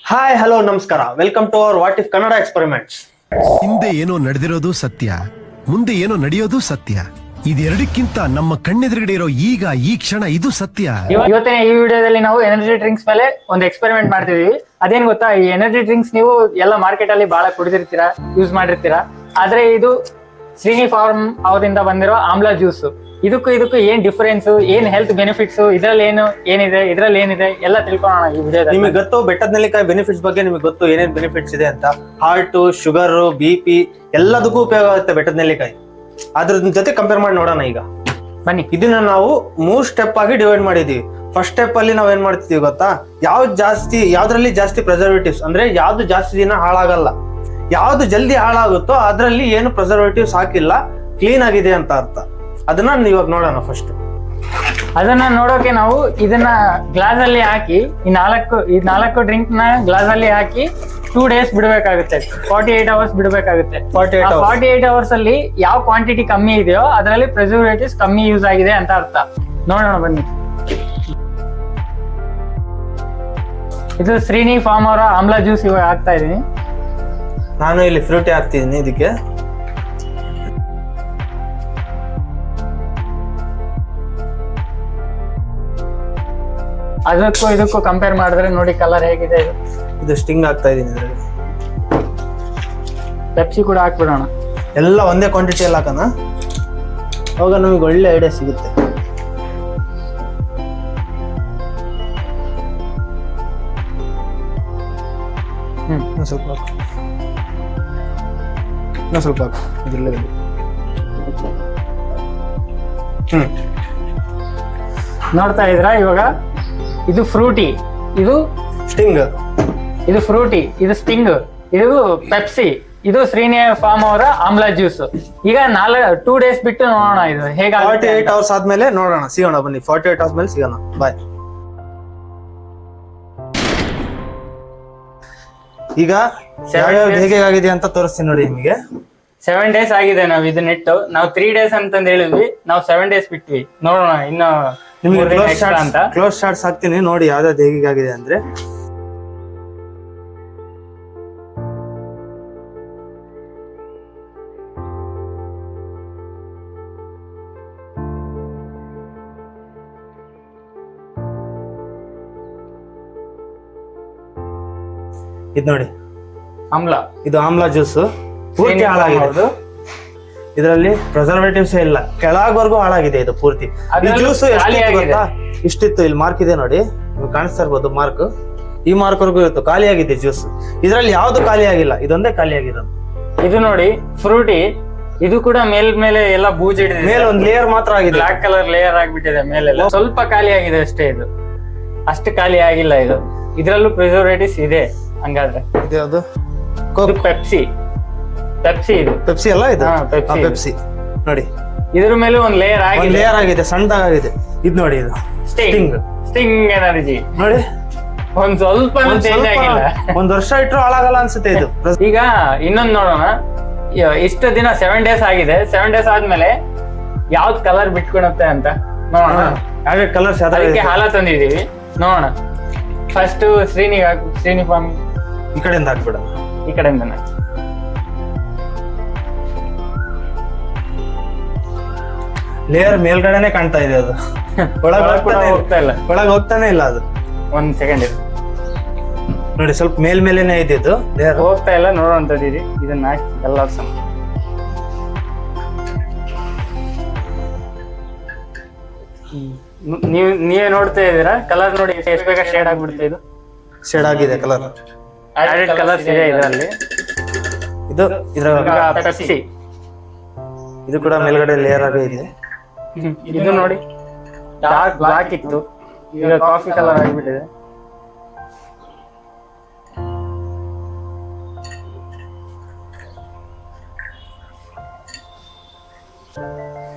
Hi hello ನಮಸ್ಕಾರ, welcome to our what if Kannada experiments. ಹಿಂದೆ ಏನೋ ನಡೆದಿರೋದು ಸತ್ಯ, ಮುಂದೆ ಏನೋ ನಡೆಯೋದು ಸತ್ಯ. ಇದೆರಡಕ್ಕಿಂತ ನಮ್ಮ ಕಣ್ಣೆದುರುಗಡೆ ಇರೋ ಈಗ ಈ ಕ್ಷಣ ಇದು ಸತ್ಯ. ಇವತ್ತಿನ ಈ ವಿಡಿಯೋದಲ್ಲಿ ನಾವು ಎನರ್ಜಿ ಡ್ರಿಂಕ್ಸ್ ಮೇಲೆ ಒಂದು ಎಕ್ಸ್ಪೆರಿಮೆಂಟ್ ಮಾಡ್ತಿದೀವಿ. ಅದೇನ್ ಗೊತ್ತಾ, ಈ ಎನರ್ಜಿ ಡ್ರಿಂಕ್ಸ್ ನೀವು ಎಲ್ಲ ಮಾರ್ಕೆಟ್ ಅಲ್ಲಿ ಬಹಳ ಕುಡಿದಿರ್ತೀರಾ, ಯೂಸ್ ಮಾಡಿರ್ತೀರಾ. ಆದ್ರೆ ಇದು ಶ್ರೀನಿ ಫಾರ್ಮ್ ಅವರಿಂದ ಬಂದಿರೋ ಆಮ್ಲಾ ಜ್ಯೂಸ್. ಇದಕ್ಕೂ ಏನ್ ಡಿಫರೆನ್ಸ್, ಏನ್ ಹೆಲ್ತ್ ಬೆನಿಫಿಟ್ಸ್, ಇದ್ರಲ್ಲಿ ಏನಿದೆ ಎಲ್ಲ ತಿಳ್ಕೊಳ್ಳೋಣ ಈ ವಿಡಿಯೋದಲ್ಲಿ. ನಿಮಗೆ ಗೊತ್ತು ಬೆಟ್ಟದ ನೆಲ್ಲಿಕಾಯಿ ಬೆನಿಫಿಟ್ಸ್ ಬಗ್ಗೆ ನಿಮಗೆ ಗೊತ್ತು ಏನೇನ್ ಬೆನಿಫಿಟ್ಸ್ ಇದೆ ಅಂತ. ಹಾರ್ಟ್, ಶುಗರ್, BP ಎಲ್ಲದಕ್ಕೂ ಉಪಯೋಗ ಆಗುತ್ತೆ ಬೆಟ್ಟದ ನೆಲ್ಲಿಕಾಯಿ. ಅದ್ರ ಜೊತೆ ಕಂಪೇರ್ ಮಾಡಿ ನೋಡೋಣ ಈಗ ಬನ್ನಿ. ಇದನ್ನ ನಾವು 3 ಸ್ಟೆಪ್ ಆಗಿ ಡಿವೈಡ್ ಮಾಡಿದೀವಿ. ಫಸ್ಟ್ ಸ್ಟೆಪ್ ಅಲ್ಲಿ ನಾವ್ ಏನ್ ಮಾಡ್ತೀವಿ ಗೊತ್ತಾ, ಯಾವ್ದ್ರಲ್ಲಿ ಜಾಸ್ತಿ ಪ್ರಿಸರ್ವೇಟಿವ್ಸ್ ಅಂದ್ರೆ ಯಾವ್ದು ಜಾಸ್ತಿ ದಿನ ಹಾಳಾಗಲ್ಲ, ಯಾವ್ದು ಜಲ್ದಿ ಹಾಳಾಗುತ್ತೋ ಅದ್ರಲ್ಲಿ ಏನು ಪ್ರಿಸರ್ವೇಟಿವ್ಸ್ ಹಾಕಿಲ್ಲ, ಕ್ಲೀನ್ ಆಗಿದೆ ಅಂತ ಅರ್ಥ. ಅದನ್ನ ಇವಾಗ ನೋಡೋಣ. ಫಸ್ಟ್ ಅದನ್ನ ನೋಡೋಕೆ ನಾವು ಇದನ್ನ ಗ್ಲಾಸ್ ಅಲ್ಲಿ ಹಾಕಿ ಈ ನಾಲ್ಕು ಡ್ರಿಂಕ್ ನ ಗ್ಲಾಸ್ ಅಲ್ಲಿ ಹಾಕಿ 2 days ಬಿಡಬೇಕಾಗುತ್ತೆ. 48 hours ಬಿಡಬೇಕಾಗುತ್ತೆ. 48 hours ಅಲ್ಲಿ ಯಾವ ಕ್ವಾಂಟಿಟಿ ಕಮ್ಮಿ ಇದೆಯೋ ಅದರಲ್ಲಿ ಪ್ರಿಸರ್ವೇಟಿವ್ಸ್ ಕಮ್ಮಿ ಯೂಸ್ ಆಗಿದೆ ಅಂತ ಅರ್ಥ. ನೋಡೋಣ ಬನ್ನಿ. ಇದು ಶ್ರೀನಿ ಫಾರ್ಮ್ ಅವರ ಆಮ್ಲಾ ಜ್ಯೂಸ್ ಇವಾಗ ಹಾಕ್ತಾ ಇದೀನಿ. ನಾನು ಇಲ್ಲಿ ಫ್ರೂಟಿ ಹಾಕ್ತಿದ್ದೀನಿ ಇದಕ್ಕೆ. ಅದಕ್ಕೂ ಇದಕ್ಕೂ ಕಂಪೇರ್ ಮಾಡಿದ್ರೆ ನೋಡಿ ಕಲರ್ ಹೇಗಿದೆ. ಇದು ಸ್ಟಿಂಗ್ ಹಾಕ್ತಾ ಇದೀನಿ ಇದ್ರಲ್ಲಿ. ಪೆಪ್ಸಿ ಕೂಡ ಹಾಕ್ಬಿಡೋಣ. ಎಲ್ಲ ಒಂದೇ ಕ್ವಾಂಟಿಟಿಯಲ್ಲಿ ಹಾಕೋಣ, ಅವಾಗ ನಮಗೆ ಒಳ್ಳೆ ಐಡಿಯಾ ಸಿಗುತ್ತೆ. ಸ್ವಲ್ಪ ನೋಡ್ತಾ ಇದ್ರ ಇವಾಗ. ಇದು ಫ್ರೂಟಿ, ಇದು ಸ್ಟಿಂಗ್, ಇದು ಫ್ರೂಟಿ, ಇದು ಸ್ಟಿಂಗ್, ಇದು ಪೆಪ್ಸಿ, ಇದು ಶ್ರೀನಿ ಫಾರ್ಮ್ ಅವರ ಆಮ್ಲಾ ಜ್ಯೂಸ್. ಈಗ 2 days ಬಿಟ್ಟು ನೋಡೋಣ ಇದು ಹೇಗೆ. 48 hours ಆದ್ಮೇಲೆ ನೋಡೋಣ, ಸಿಗೋಣ ಬನ್ನಿ. 48 hours ಮೇಲೆ ಸಿಗೋಣ. ಬಾಯ್. ಈಗ ಹೇಗೆ ಆಗಿದೆ ಅಂತ ತೋರಿಸ್ತೀನಿ ನೋಡಿ ನಿಮಗೆ. 7 days ಆಗಿದೆ. ನಾವು ಇದು ನೆಟ್ಟು ನಾವು 3 days ಅಂತಂದ್ ಹೇಳಿದ್ವಿ, ನಾವು 7 days ಬಿಟ್ವಿ. ನೋಡೋಣ ಇನ್ನು ನಿಮಗೆ ಕ್ಲೋಸ್ ಶಾರ್ಟ್ಸ್ ಹಾಕ್ತೀನಿ ನೋಡಿ ಯಾವ್ದಾವ್ದು ಹೇಗಾಗಿದೆ ಅಂದ್ರೆ. ಇದು ನೋಡಿ ಆಮ್ಲಾ, ಇದು ಆಮ್ಲಾ ಜ್ಯೂಸ್ ಪೂರ್ತಿ ಹಾಳಾಗಿದೆ. ಇದರಲ್ಲಿ ಪ್ರಿಸರ್ವೇಟಿವ್ಸ್ ಇಲ್ಲ, ಕೆಳಗವರೆಗೂ ಹಾಳಾಗಿದೆ ಇದು ಪೂರ್ತಿ. ಈ ಜ್ಯೂಸ್ ಗೊತ್ತಾ, ಇಷ್ಟಿತ್ತು. ಇಲ್ಲಿ ಮಾರ್ಕ್ ಇದೆ ನೋಡಿ, ನಿಮ್ಗೆ ಕಾಣಿಸ್ತಾ ಇರ್ಬೋದು ಮಾರ್ಕ್. ಈ ಮಾರ್ಕ್ ವರ್ಗೂ ಇತ್ತು. ಖಾಲಿ ಆಗಿದೆ ಜ್ಯೂಸ್. ಇದರಲ್ಲಿ ಯಾವ್ದು ಖಾಲಿ ಆಗಿಲ್ಲ, ಇದೊಂದೇ ಖಾಲಿ ಆಗಿರೋದು. ಇದು ನೋಡಿ ಫ್ರೂಟಿ, ಇದು ಕೂಡ ಮೇಲೆ ಎಲ್ಲ ಬೂಜ್ ಹಿಡಿದಿದೆ. ಮೇಲೆ ಒಂದು ಲೇಯರ್ ಮಾತ್ರ ಆಗಿದೆ, ಬ್ಲಾಕ್ ಕಲರ್ ಲೇಯರ್ ಆಗ್ಬಿಟ್ಟಿದೆ. ಮೇಲೆಲ್ಲ ಸ್ವಲ್ಪ ಖಾಲಿ ಆಗಿದೆ ಅಷ್ಟೇ. ಇದು ಅಷ್ಟು ಖಾಲಿ ಆಗಿಲ್ಲ. ಇದು ಇದ್ರಲ್ಲೂ ಪ್ರಿಸರ್ವೇಟಿವ್ಸ್ ಇದೆ. ಹಂಗಾದ್ರೆ ಇದು ಯಾವುದು? ಪೆಪ್ಸಿ. ಇದು ಪೆಪ್ಸಿ ಅಲ್ಲ, ಇದು ಪೆಪ್ಸಿ ನೋಡಿ. ಇದ್ರ ಮೇಲೆ ಒಂದು ಲೇಯರ್ ಆಗಿದೆ, ಸಣ್ಣದಾಗಿದೆ. ಇದು ನೋಡಿ, ಇದು ಸ್ಟಿಂಗ್ ಎನರ್ಜಿ ನೋಡಿ. ಒಂದ್ ಸ್ವಲ್ಪ ಚೇಂಜ್ ಆಗಿಲ್ಲ. 1 ವರ್ಷ ಇಟ್ರು ಹಾಳಾಗಲ್ಲ ಅನ್ಸುತ್ತೆ ಇದು. ಈಗ ಇನ್ನೊಂದ್ ನೋಡೋಣ. ಇಷ್ಟು ದಿನ 7 days ಆಗಿದೆ. 7 days ಆದ್ಮೇಲೆ ಯಾವ್ದ್ ಕಲರ್ ಬಿಟ್ಕೊಳುತ್ತೆ ಅಂತ ನೋಡೋಣ. ಕಲರ್ಸ್ ಅದಕ್ಕೆ ಹಾಲ ತಂದಿದೀವಿ, ನೋಡೋಣ. ಫಸ್ಟ್ ಶ್ರೀನಿ ಫಾರ್ಮ್ ಈ ಕಡೆಯಿಂದ ಹಾಕ್ಬಿಡ. ಈ ಕಡೆಯಿಂದ ಲೇಯರ್ ಮೇಲ್ಗಡೆನೆ ಕಾಣ್ತಾ ಇದೆ. ಅದು ಒಳಗೆ ಹೋಗ್ತಾನೆ ಇಲ್ಲ ಅದು. 1 second ಇದು ನೋಡಿ, ಸ್ವಲ್ಪ ಮೇಲ್ಮೇಲೆನೆ ಇದೆ ಇದು. ಲೇಯರ್ ಹೋಗ್ತಾ ಇಲ್ಲ. ನೋಡುವಂತದ್ದೀರಿ. ಇದನ್ನ ಹಾಕಿ ಎಲ್ಲ ನೀವೇ ನೋಡ್ತಾ ಇದೀರಾ. ಕಲರ್ ನೋಡಿ ಎಷ್ಟು ಬೇಗ ಶೇಡ್ ಆಗ್ಬಿಡುತ್ತೆ. ಇದು ಶೇಡ್ ಆಗಿದೆ ಕಲರ್. ಆಡೆಡ್ ಕಲರ್ಸ್ ಇದೆ ಇದರಲ್ಲಿ. ಪೆಪ್ಸಿ ಇದು ಕೂಡ ಮೇಲ್ಗಡೆ ಲೇಯರ್ ಆಗಿ ಇದೆ. ಇದು ನೋಡಿ ಡಾರ್ಕ್ ಬ್ಲಾಕ್ ಇತ್ತು, ಈಗ ಕಾಫಿ ಕಲರ್ ಆಗಿಬಿಟ್ಟಿದೆ.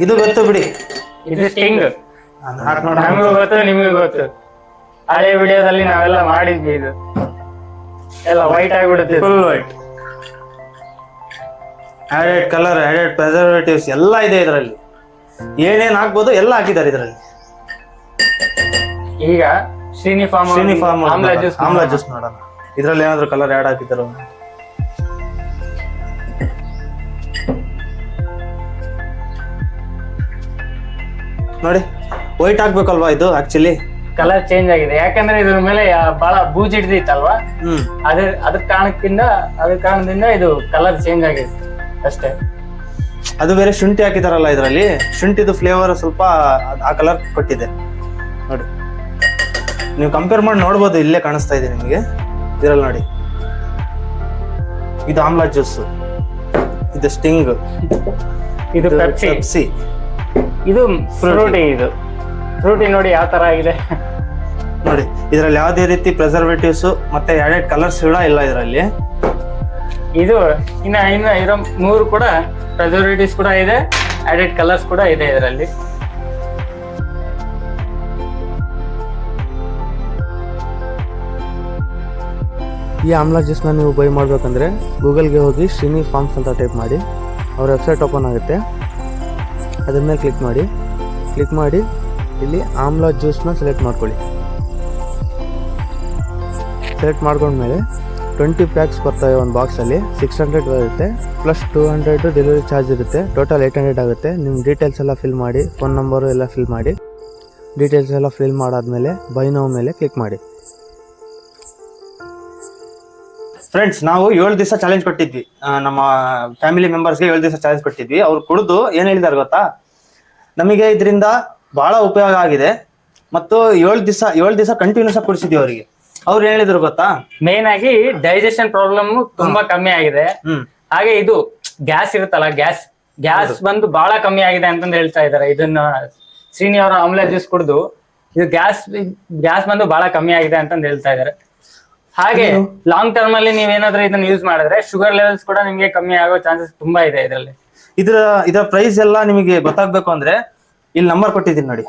ಇದು ಗೊತ್ತು ಬಿಡಿ, ಇದು ಸ್ಟಿಂಗ್. ನಮಗೂ ಗೊತ್ತು, ನಿಮಗೂ ಗೊತ್ತು. ಹಳೆ ವಿಡಿಯೋದಲ್ಲಿ ನಾವೆಲ್ಲ ಮಾಡಿದ್ವಿ. ಇದು ಎಲ್ಲ ವೈಟ್ ಆಗಿಬಿಡುತ್ತೆ, full white. Added colour, added preservatives ಎಲ್ಲ ಇದೆ ಇದರಲ್ಲಿ. ಏನೇನ್ ಹಾಕ್ಬೋದು ಎಲ್ಲ ಹಾಕಿದ್ದಾರೆ ಇದರಲ್ಲಿ. ಈಗ ಶ್ರೀನಿ ಫಾರ್ಮ್ ಆಮ್ಲಾ ಜ್ಯೂಸ್ ನೋಡೋಣ. ಇದ್ರಲ್ಲಿ ಏನಾದ್ರು ಕಲರ್ ಆಡ್ ಹಾಕಿದಾರೋ ನೋಡಿ. ವೈಟ್ ಹಾಕ್ಬೇಕಲ್ವಾ ಇದು ಆಕ್ಚುಲಿ? ಕಲರ್ ಚೇಂಜ್ ಆಗಿದೆ, ಯಾಕಂದ್ರೆ ಇದ್ರ ಮೇಲೆ ಬಹಳ ಬೂಜ್ ಹಿಡ್ದಿತ್ತಲ್ವಾ, ಅದ್ರ ಕಾರಣದಿಂದ ಇದು ಕಲರ್ ಚೇಂಜ್ ಆಗಿದೆ ಅಷ್ಟೇ. ಅದು ಬೇರೆ ಶುಂಠಿ ಹಾಕಿದಾರಲ್ಲ ಇದ್ರಲ್ಲಿ, ಶುಂಠಿದು ಫ್ಲೇವರ್ ಸ್ವಲ್ಪ ಆ ಕಲರ್ ಕೊಟ್ಟಿದೆ ನೋಡಿ. ನೀವು ಕಂಪೇರ್ ಮಾಡಿ ನೋಡ್ಬೋದು, ಇಲ್ಲೇ ಕಾಣಿಸ್ತಾ ಇದೆ ನಿಮಗೆ ಇದ್ರಲ್ಲಿ ನೋಡಿ. ಇದು ಆಮ್ಲಾ ಜ್ಯೂಸ್, ಇದು ಸ್ಟಿಂಗ್, ಇದು ಪೆಪ್ಸಿ, ಇದು ಫ್ರೂಟಿ ನೋಡಿ ಯಾವ ತರ ಆಗಿದೆ ನೋಡಿ. ಇದ್ರಲ್ಲಿ ಯಾವುದೇ ರೀತಿ ಪ್ರಿಸರ್ವೇಟಿವ್ಸ್ ಮತ್ತೆ ಆಡೆಡ್ ಕಲರ್ಸ್ ಕೂಡ ಇಲ್ಲ ಇದರಲ್ಲಿ. ಇದು ಇನ್ನ ಇರೋ 3 ಕೂಡ ಪ್ರಿಸರ್ವೇಟಿವ್ಸ್ ಕೂಡ ಇದೆ, ಆಡೆಡ್ ಕಲರ್ಸ್ ಕೂಡ ಇದೆ ಇದರಲ್ಲಿ. ಈ ಆಮ್ಲಾ ಜ್ಯೂಸ್ನ ನೀವು ಬೈ ಮಾಡ್ಬೇಕಂದ್ರೆ ಗೂಗಲ್ಗೆ ಹೋಗಿ ಶ್ರೀನಿ ಫಾರ್ಮ್ಸ್ ಅಂತ ಟೈಪ್ ಮಾಡಿ, ಅವ್ರ ವೆಬ್ಸೈಟ್ ಓಪನ್ ಆಗುತ್ತೆ. ಅದ್ರ ಮೇಲೆ ಕ್ಲಿಕ್ ಮಾಡಿ ಇಲ್ಲಿ ಆಮ್ಲಾ ಜ್ಯೂಸ್ನ ಸೆಲೆಕ್ಟ್ ಮಾಡ್ಕೊಳ್ಳಿ. ಸೆಲೆಕ್ಟ್ ಮಾಡ್ಕೊಂಡ್ಮೇಲೆ 20 ಪ್ಯಾಕ್ಸ್ ಬರ್ತವೆ ಒಂದು ಬಾಕ್ಸಲ್ಲಿ. 600 ಬರುತ್ತೆ, ಪ್ಲಸ್ 200 ಡೆಲಿವರಿ ಚಾರ್ಜ್ ಇರುತ್ತೆ. ಟೋಟಲ್ 800 ಆಗುತ್ತೆ. ನಿಮ್ಮ ಡೀಟೇಲ್ಸ್ ಎಲ್ಲ ಫಿಲ್ ಮಾಡಿ, ಫೋನ್ ನಂಬರು ಎಲ್ಲ ಫಿಲ್ ಮಾಡಿ. ಡೀಟೇಲ್ಸ್ ಎಲ್ಲ ಫಿಲ್ ಮಾಡಾದ್ಮೇಲೆ ಬೈ ನೌ ಮೇಲೆ ಕ್ಲಿಕ್ ಮಾಡಿ. ಫ್ರೆಂಡ್ಸ್, ನಾವು 7 ದಿವಸ ಚಾಲೆಂಜ್ ಕೊಟ್ಟಿದ್ವಿ, ನಮ್ಮ ಫ್ಯಾಮಿಲಿ ಮೆಂಬರ್ಸ್ಗೆ 7 ದಿವಸ ಚಾಲೆಂಜ್ ಕೊಟ್ಟಿದ್ವಿ. ಅವ್ರು ಕುಡಿದು ಏನು ಹೇಳಿದಾರೆ ಗೊತ್ತಾ, ನಮಗೆ ಇದರಿಂದ ಬಹಳ ಉಪಯೋಗ ಆಗಿದೆ ಮತ್ತು 7 ದಿವಸ ಕಂಟಿನ್ಯೂಸ್ ಆಗಿ ಕುಡಿಸಿದ್ವಿ ಅವರಿಗೆ. ಅವ್ರು ಹೇಳಿದ್ರು ಗೊತ್ತಾ, ಮೇನ್ ಆಗಿ ಡೈಜೆಷನ್ ಪ್ರಾಬ್ಲಮ್ ತುಂಬಾ ಕಮ್ಮಿ ಆಗಿದೆ. ಹಾಗೆ ಇದು ಗ್ಯಾಸ್ ಇರುತ್ತಲ್ಲ, ಗ್ಯಾಸ್ ಬಂದು ಬಹಳ ಕಮ್ಮಿ ಆಗಿದೆ ಅಂತಂದು ಹೇಳ್ತಾ ಇದಾರೆ. ಇದನ್ನ ಶ್ರೀನಿ ಅವರ ಆಮ್ಲಾ ಜ್ಯೂಸ್ ಕುಡಿದು ಇದು ಗ್ಯಾಸ್ ಬಂದು ಬಹಳ ಕಮ್ಮಿ ಆಗಿದೆ ಅಂತಂದು ಹೇಳ್ತಾ ಇದಾರೆ. ಹಾಗೆ ಲಾಂಗ್ ಟರ್ಮ್ ಅಲ್ಲಿ ನೀವೇನಾದ್ರೂ ಇದನ್ನ ಯೂಸ್ ಮಾಡಿದ್ರೆ ಶುಗರ್ ಲೆವೆಲ್ಸ್ ಕೂಡ ನಿಮ್ಗೆ ಕಮ್ಮಿ ಆಗೋ ಚಾನ್ಸಸ್ ತುಂಬಾ ಇದೆ ಇದರಲ್ಲಿ. ಇದರ ಪ್ರೈಸ್ ಎಲ್ಲ ನಿಮಗೆ ಗೊತ್ತಾಗ್ಬೇಕು ಅಂದ್ರೆ ಇಲ್ಲಿ ನಂಬರ್ ಕೊಟ್ಟಿದ್ದೀನಿ ನೋಡಿ,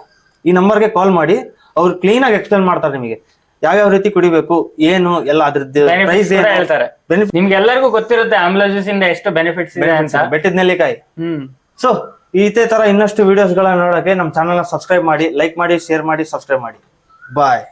ಈ ನಂಬರ್ಗೆ ಕಾಲ್ ಮಾಡಿ. ಅವ್ರು ಕ್ಲೀನ್ ಆಗಿ ಎಕ್ಸ್ಪ್ಲೇನ್ ಮಾಡ್ತಾರೆ ನಿಮಗೆ ಯಾವ್ಯಾವ ರೀತಿ ಕುಡಿಬೇಕು, ಏನು ಎಲ್ಲ ಅದ್ರದ್ದು ಪ್ರೈಸ್ ಹೇಳ್ತಾರೆ. ನಿಮ್ಗೆ ಎಲ್ಲರಿಗೂ ಗೊತ್ತಿರುತ್ತೆ ಆಮ್ಲಾ ಜ್ಯೂಸ್ ಇಂದ ಎಷ್ಟು ಬೆನಿಫಿಟ್ಸ್ ಇದೆ ಅಂತ. ಬೆಟ್ಟದ ನೆಲ್ಲಿಕಾಯಿ. ಸೊ ಇದೇ ತರ ಇನ್ನಷ್ಟು ವಿಡಿಯೋಸ್ ಗಳನ್ನ ನೋಡಕ್ಕೆ ನಮ್ಮ ಚಾನಲ್ ನ ಸಬ್ಸ್ಕ್ರೈಬ್ ಮಾಡಿ, ಲೈಕ್ ಮಾಡಿ, ಶೇರ್ ಮಾಡಿ, ಸಬ್ಸ್ಕ್ರೈಬ್ ಮಾಡಿ. ಬಾಯ್.